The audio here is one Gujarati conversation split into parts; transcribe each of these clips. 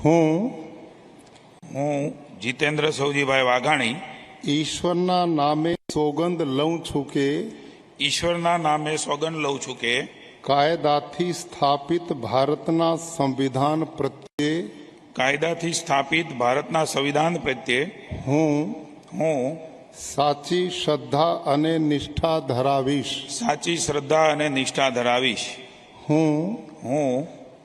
હું જીતેન્દ્ર સૌજીભાઈ વાઘાણી ઈશ્વરના નામે સોગંદ લઉં છું કે ઈશ્વરના નામે સોગંદ લઉં છું કે કાયદાથી સ્થાપિત ભારતના સંવિધાન પ્રત્યે કાયદાથી સ્થાપિત ભારતના સંવિધાન પ્રત્યે હું સાચી શ્રદ્ધા અને નિષ્ઠા ધરાવીશ. સાચી શ્રદ્ધા અને નિષ્ઠા ધરાવીશ. હું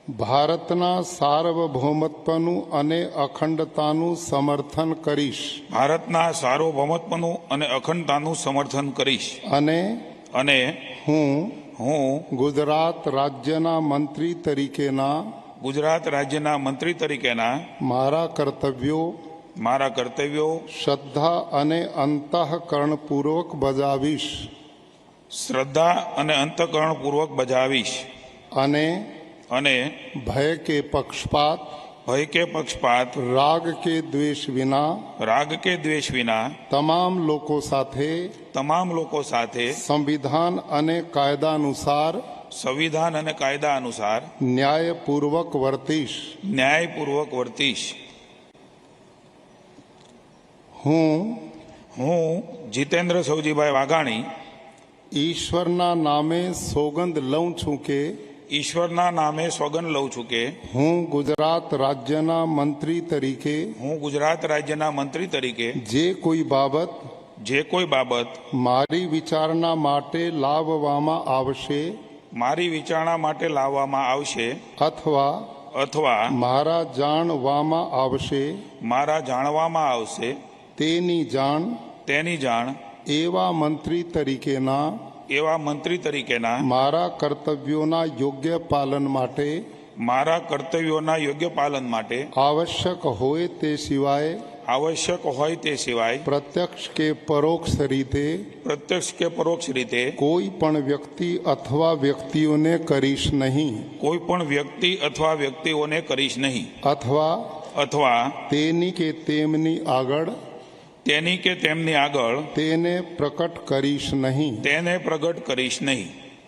ભારતના સાર્વભૌમત્વનું અને અખંડતાનું સમર્થન કરીશ. ભારતના સાર્વભૌમત્વનું અને અખંડતાનું સમર્થન કરીશ. અને હું ગુજરાત રાજ્યના મંત્રી તરીકેના મારા કર્તવ્યો શ્રદ્ધા અને અંતઃકરણપૂર્વક બજાવીશ. અને ભય કે પક્ષપાત રાગ કે દ્વેષ વિના તમામ લોકો સાથે સંવિધાન અને કાયદા અનુસાર ન્યાયપૂર્વક વર્તીશ. હું જીતેન્દ્ર સૌજીભાઈ વાઘાણી ઈશ્વરના નામે સોગંદ લઉં છું કે હું ગુજરાત રાજ્યના મંત્રી તરીકે જે કોઈ બાબત મારી વિચારણા માટે લાવવામાં આવશે અથવા મારા જાણવામાં આવશે તેની જાણ એવા મંત્રી તરીકેના મારા કર્તવ્યોના યોગ્ય પાલન માટે આવશ્યક હોય તે સિવાય પ્રત્યક્ષ કે પરોક્ષ રીતે કોઈ પણ વ્યક્તિ અથવા વ્યક્તિઓને કરીશ નહીં અથવા તેની કે તેમની આગળ તેને પ્રકટ કરીશ નહીં.